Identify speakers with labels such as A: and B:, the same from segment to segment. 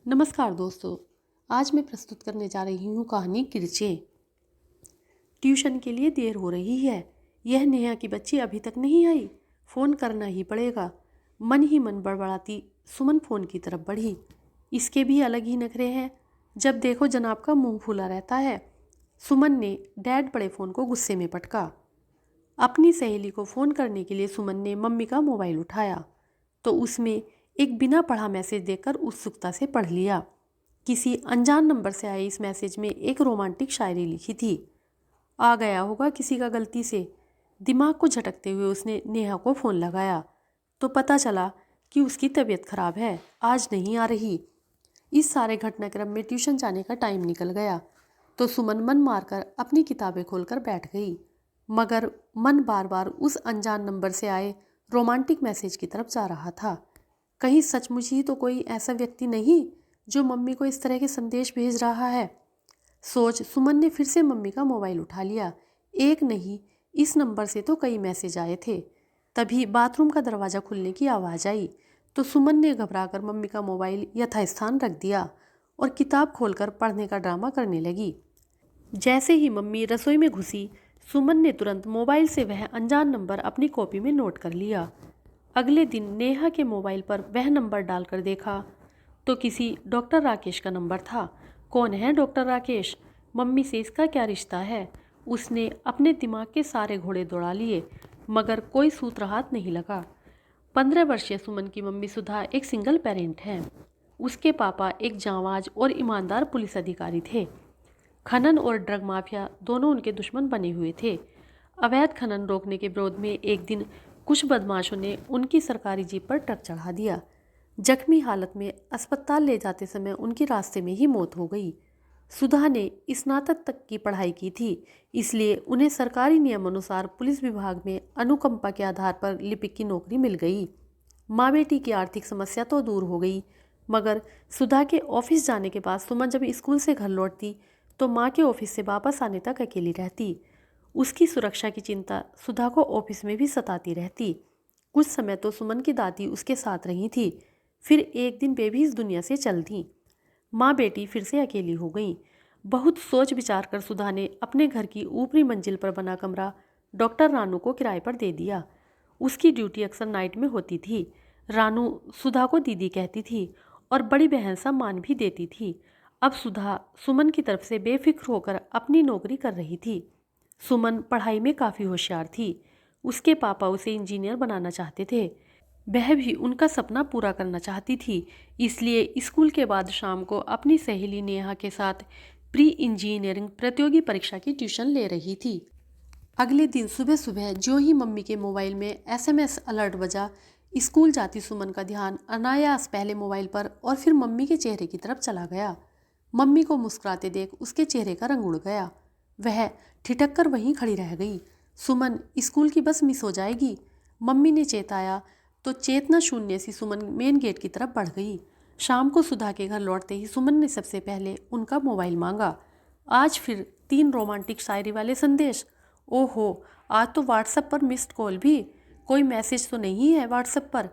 A: नमस्कार दोस्तों। आज मैं प्रस्तुत करने जा रही हूँ कहानी किरचे। ट्यूशन के लिए देर हो रही है। यह नेहा की बच्ची अभी तक नहीं आई। फ़ोन करना ही पड़ेगा। मन ही मन बड़बड़ाती सुमन फ़ोन की तरफ बढ़ी। इसके भी अलग ही नखरे हैं। जब देखो जनाब का मुंह फूला रहता है। सुमन ने डैड बड़े फ़ोन को गुस्से में पटका। अपनी सहेली को फ़ोन करने के लिए सुमन ने मम्मी का मोबाइल उठाया तो उसमें एक बिना पढ़ा मैसेज देखकर उत्सुकता से पढ़ लिया। किसी अनजान नंबर से आए इस मैसेज में एक रोमांटिक शायरी लिखी थी। आ गया होगा किसी का गलती से। दिमाग को झटकते हुए उसने नेहा को फ़ोन लगाया तो पता चला कि उसकी तबीयत खराब है, आज नहीं आ रही। इस सारे घटनाक्रम में ट्यूशन जाने का टाइम निकल गया तो सुमन मन मारकर अपनी किताबें खोलकर बैठ गई, मगर मन बार बार उस अनजान नंबर से आए रोमांटिक मैसेज की तरफ जा रहा था। कहीं सचमुच ही तो कोई ऐसा व्यक्ति नहीं जो मम्मी को इस तरह के संदेश भेज रहा है। सोच सुमन ने फिर से मम्मी का मोबाइल उठा लिया। एक नहीं, इस नंबर से तो कई मैसेज आए थे। तभी बाथरूम का दरवाज़ा खुलने की आवाज़ आई तो सुमन ने घबराकर मम्मी का मोबाइल यथास्थान रख दिया और किताब खोलकर पढ़ने का ड्रामा करने लगी। जैसे ही मम्मी रसोई में घुसी, सुमन ने तुरंत मोबाइल से वह अनजान नंबर अपनी कॉपी में नोट कर लिया। अगले दिन नेहा के मोबाइल पर वह नंबर डालकर देखा तो किसी डॉक्टर राकेश का नंबर था। कौन है डॉक्टर राकेश? मम्मी से इसका क्या रिश्ता है? उसने अपने दिमाग के सारे घोड़े दौड़ा लिए, मगर कोई सूत्र हाथ नहीं लगा। 15 वर्षीय सुमन की मम्मी सुधा एक सिंगल पेरेंट हैं। उसके पापा एक जांबाज और ईमानदार पुलिस अधिकारी थे। खनन और ड्रग माफिया दोनों उनके दुश्मन बने हुए थे। अवैध खनन रोकने के विरोध में एक दिन कुछ बदमाशों ने उनकी सरकारी जीप पर ट्रक चढ़ा दिया। जख्मी हालत में अस्पताल ले जाते समय उनकी रास्ते में ही मौत हो गई। सुधा ने स्नातक तक की पढ़ाई की थी, इसलिए उन्हें सरकारी नियमानुसार पुलिस विभाग में अनुकंपा के आधार पर लिपिक की नौकरी मिल गई। माँ बेटी की आर्थिक समस्या तो दूर हो गई, मगर सुधा के ऑफिस जाने के बाद सुमन जब स्कूल से घर लौटती तो माँ के ऑफिस से वापस आने तक अकेली रहती। उसकी सुरक्षा की चिंता सुधा को ऑफिस में भी सताती रहती। कुछ समय तो सुमन की दादी उसके साथ रही थी, फिर एक दिन वे भी इस दुनिया से चल दी। माँ बेटी फिर से अकेली हो गई। बहुत सोच विचार कर सुधा ने अपने घर की ऊपरी मंजिल पर बना कमरा डॉक्टर रानू को किराए पर दे दिया। उसकी ड्यूटी अक्सर नाइट में होती थी। रानू सुधा को दीदी कहती थी और बड़ी बहन सा मान भी देती थी। अब सुधा सुमन की तरफ से बेफिक्र होकर अपनी नौकरी कर रही थी। सुमन पढ़ाई में काफ़ी होशियार थी। उसके पापा उसे इंजीनियर बनाना चाहते थे। वह भी उनका सपना पूरा करना चाहती थी, इसलिए स्कूल के बाद शाम को अपनी सहेली नेहा के साथ प्री इंजीनियरिंग प्रतियोगी परीक्षा की ट्यूशन ले रही थी। अगले दिन सुबह सुबह जो ही मम्मी के मोबाइल में एसएमएस अलर्ट बजा, स्कूल जाती सुमन का ध्यान अनायास पहले मोबाइल पर और फिर मम्मी के चेहरे की तरफ चला गया। मम्मी को मुस्कुराते देख उसके चेहरे का रंग उड़ गया। वह ठिठक कर वहीं खड़ी रह गई। सुमन, स्कूल की बस मिस हो जाएगी। मम्मी ने चेताया तो चेतना शून्य सी सुमन मेन गेट की तरफ बढ़ गई। शाम को सुधा के घर लौटते ही सुमन ने सबसे पहले उनका मोबाइल मांगा। आज फिर 3 रोमांटिक शायरी वाले संदेश। ओहो, आज तो व्हाट्सएप पर मिस्ड कॉल भी। कोई मैसेज तो नहीं है व्हाट्सएप पर?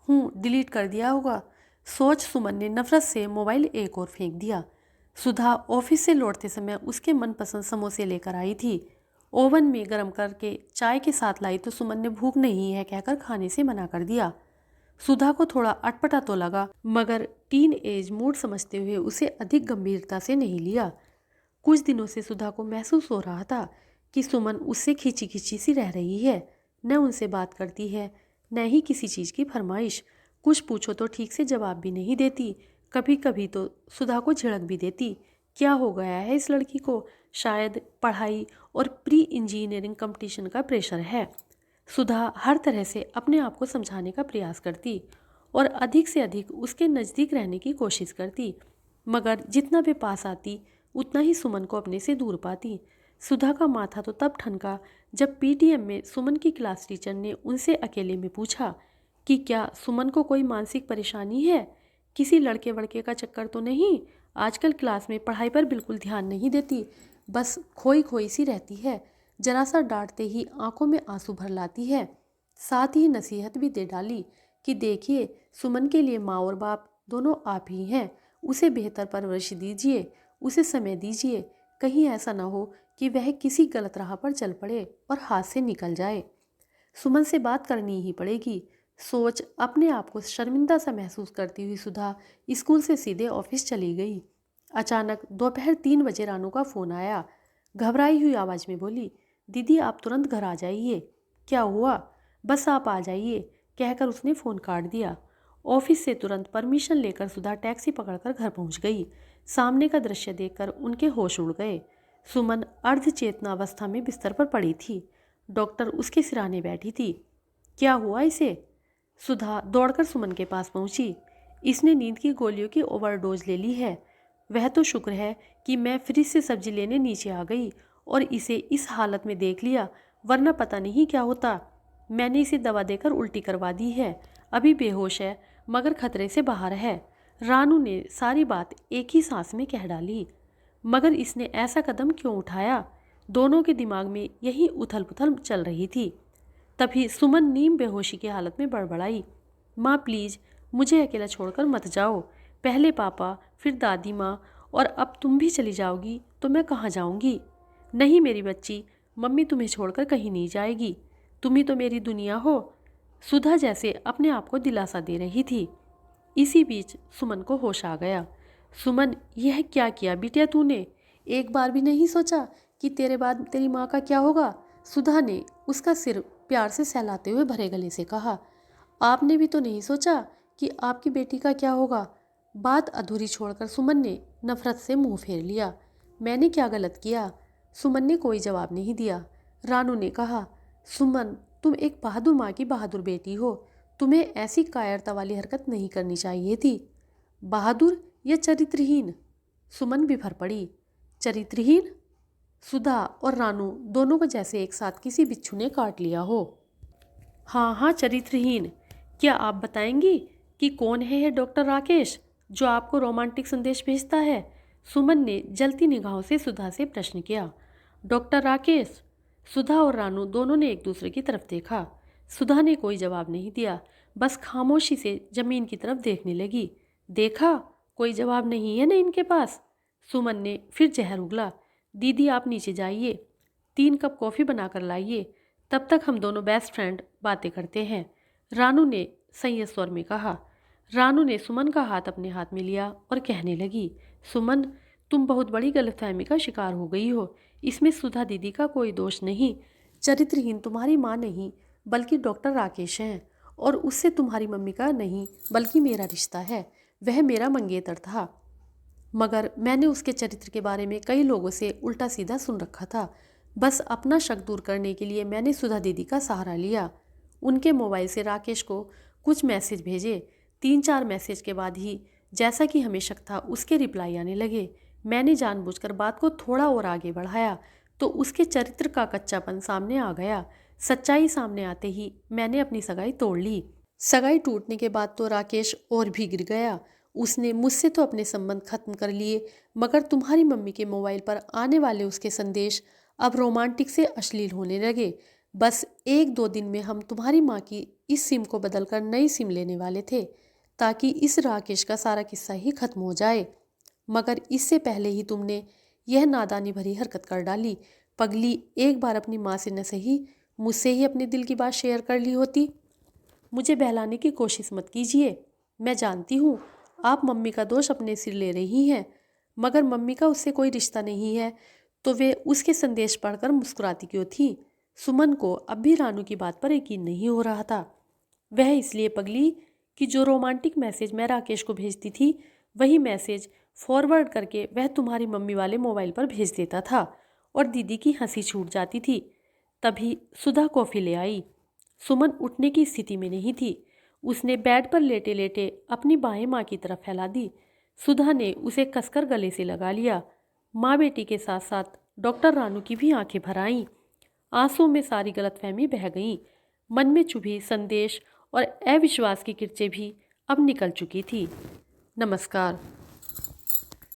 A: डिलीट कर दिया होगा। सोच सुमन ने नफरत से मोबाइल एक और फेंक दिया। सुधा ऑफिस से लौटते समय उसके मनपसंद समोसे लेकर आई थी। ओवन में गर्म करके चाय के साथ लाई तो सुमन ने भूख नहीं है कहकर खाने से मना कर दिया। सुधा को थोड़ा अटपटा तो लगा, मगर टीन एज मूड समझते हुए उसे अधिक गंभीरता से नहीं लिया। कुछ दिनों से सुधा को महसूस हो रहा था कि सुमन उससे खींची खींची सी रह रही है। न उनसे बात करती है, न ही किसी चीज़ की फरमाइश। कुछ पूछो तो ठीक से जवाब भी नहीं देती। कभी कभी तो सुधा को झिड़क भी देती। क्या हो गया है इस लड़की को? शायद पढ़ाई और प्री इंजीनियरिंग कंपटीशन का प्रेशर है। सुधा हर तरह से अपने आप को समझाने का प्रयास करती और अधिक से अधिक उसके नज़दीक रहने की कोशिश करती, मगर जितना वे पास आती उतना ही सुमन को अपने से दूर पाती। सुधा का माथा तो तब ठनका जब पीटीएम में सुमन की क्लास टीचर ने उनसे अकेले में पूछा कि क्या सुमन को कोई मानसिक परेशानी है, किसी लड़के वड़के का चक्कर तो नहीं? आजकल क्लास में पढ़ाई पर बिल्कुल ध्यान नहीं देती, बस खोई खोई सी रहती है। जरा सा डांटते ही आंखों में आंसू भर लाती है। साथ ही नसीहत भी दे डाली कि देखिए, सुमन के लिए माँ और बाप दोनों आप ही हैं। उसे बेहतर परवरिश दीजिए, उसे समय दीजिए। कहीं ऐसा ना हो कि वह किसी गलत राह पर चल पड़े और हाथ से निकल जाए। सुमन से बात करनी ही पड़ेगी, सोच अपने आप को शर्मिंदा सा महसूस करती हुई सुधा स्कूल से सीधे ऑफिस चली गई। अचानक दोपहर 3 बजे रानू का फ़ोन आया। घबराई हुई आवाज़ में बोली, दीदी आप तुरंत घर आ जाइए। क्या हुआ? बस आप आ जाइए, कहकर उसने फ़ोन काट दिया। ऑफिस से तुरंत परमिशन लेकर सुधा टैक्सी पकड़कर घर पहुंच गई। सामने का दृश्य देखकर उनके होश उड़ गए। सुमन अर्धचेतनावस्था में बिस्तर पर पड़ी थी। डॉक्टर उसके सिरहाने बैठी थी। क्या हुआ इसे? सुधा दौड़कर सुमन के पास पहुंची। इसने नींद की गोलियों की ओवरडोज ले ली है। वह तो शुक्र है कि मैं फ्रिज से सब्जी लेने नीचे आ गई और इसे इस हालत में देख लिया, वरना पता नहीं क्या होता। मैंने इसे दवा देकर उल्टी करवा दी है। अभी बेहोश है मगर खतरे से बाहर है। रानू ने सारी बात एक ही सांस में कह डाली। मगर इसने ऐसा कदम क्यों उठाया? दोनों के दिमाग में यही उथल पुथल चल रही थी। तभी सुमन नीम बेहोशी की हालत में बड़बड़ाई, माँ प्लीज़ मुझे अकेला छोड़कर मत जाओ। पहले पापा, फिर दादी माँ, और अब तुम भी चली जाओगी तो मैं कहाँ जाऊँगी? नहीं मेरी बच्ची, मम्मी तुम्हें छोड़कर कहीं नहीं जाएगी। तुम ही तो मेरी दुनिया हो। सुधा जैसे अपने आप को दिलासा दे रही थी। इसी बीच सुमन को होश आ गया। सुमन, यह क्या किया बिटिया तूने? एक बार भी नहीं सोचा कि तेरे बाद तेरी माँ का क्या होगा? सुधा ने उसका सिर प्यार से सहलाते हुए भरे गले से कहा। आपने भी तो नहीं सोचा कि आपकी बेटी का क्या होगा? बात अधूरी छोड़कर सुमन ने नफरत से मुंह फेर लिया। मैंने क्या गलत किया? सुमन ने कोई जवाब नहीं दिया। रानू ने कहा, सुमन तुम एक बहादुर माँ की बहादुर बेटी हो। तुम्हें ऐसी कायरता वाली हरकत नहीं करनी चाहिए थी। बहादुर या चरित्रहीन? सुमन भी भर पड़ी। चरित्रहीन? सुधा और रानू दोनों को जैसे एक साथ किसी बिच्छू ने काट लिया हो। हाँ हाँ, चरित्रहीन। क्या आप बताएंगी कि कौन है यह डॉक्टर राकेश जो आपको रोमांटिक संदेश भेजता है? सुमन ने जलती निगाहों से सुधा से प्रश्न किया। डॉक्टर राकेश? सुधा और रानू दोनों ने एक दूसरे की तरफ देखा। सुधा ने कोई जवाब नहीं दिया, बस खामोशी से जमीन की तरफ देखने लगी। देखा, कोई जवाब नहीं है ना इनके पास। सुमन ने फिर जहर उगला। दीदी आप नीचे जाइए, 3 कप कॉफ़ी बनाकर लाइए, तब तक हम दोनों बेस्ट फ्रेंड बातें करते हैं, रानू ने संयत स्वर में कहा। रानू ने सुमन का हाथ अपने हाथ में लिया और कहने लगी, सुमन तुम बहुत बड़ी गलतफहमी का शिकार हो गई हो। इसमें सुधा दीदी का कोई दोष नहीं। चरित्रहीन तुम्हारी माँ नहीं बल्कि डॉक्टर राकेश हैं, और उससे तुम्हारी मम्मी का नहीं बल्कि मेरा रिश्ता है। वह मेरा मंगेतर था, मगर मैंने उसके चरित्र के बारे में कई लोगों से उल्टा सीधा सुन रखा था। बस अपना शक दूर करने के लिए मैंने सुधा दीदी का सहारा लिया। उनके मोबाइल से राकेश को कुछ मैसेज भेजे। 3-4 मैसेज के बाद ही जैसा कि हमें शक था उसके रिप्लाई आने लगे। मैंने जानबूझकर बात को थोड़ा और आगे बढ़ाया तो उसके चरित्र का कच्चापन सामने आ गया। सच्चाई सामने आते ही मैंने अपनी सगाई तोड़ ली। सगाई टूटने के बाद तो राकेश और भी गिर गया। उसने मुझसे तो अपने संबंध खत्म कर लिए, मगर तुम्हारी मम्मी के मोबाइल पर आने वाले उसके संदेश अब रोमांटिक से अश्लील होने लगे। बस 1-2 दिन में हम तुम्हारी माँ की इस सिम को बदलकर नई सिम लेने वाले थे ताकि इस राकेश का सारा किस्सा ही खत्म हो जाए, मगर इससे पहले ही तुमने यह नादानी भरी हरकत कर डाली। पगली, एक बार अपनी माँ से न सही मुझसे ही अपने दिल की बात शेयर कर ली होती। मुझे बहलाने की कोशिश मत कीजिए। मैं जानती हूँ आप मम्मी का दोष अपने सिर ले रही हैं, मगर मम्मी का उससे कोई रिश्ता नहीं है तो वे उसके संदेश पढ़कर मुस्कुराती क्यों थी? सुमन को अब भी रानू की बात पर यकीन नहीं हो रहा था। वह इसलिए पगली कि जो रोमांटिक मैसेज मैं राकेश को भेजती थी वही मैसेज फॉरवर्ड करके वह तुम्हारी मम्मी वाले मोबाइल पर भेज देता था और दीदी की हंसी छूट जाती थी। तभी सुधा कॉफ़ी ले आई। सुमन उठने की स्थिति में नहीं थी। उसने बेड पर लेटे लेटे अपनी बाहें माँ की तरफ फैला दी। सुधा ने उसे कसकर गले से लगा लिया। माँ बेटी के साथ साथ डॉक्टर रानू की भी आंखें भर आईं। आंसू में सारी गलतफहमी बह गई। मन में चुभी संदेश और अविश्वास की किरचें भी अब निकल चुकी थी। नमस्कार।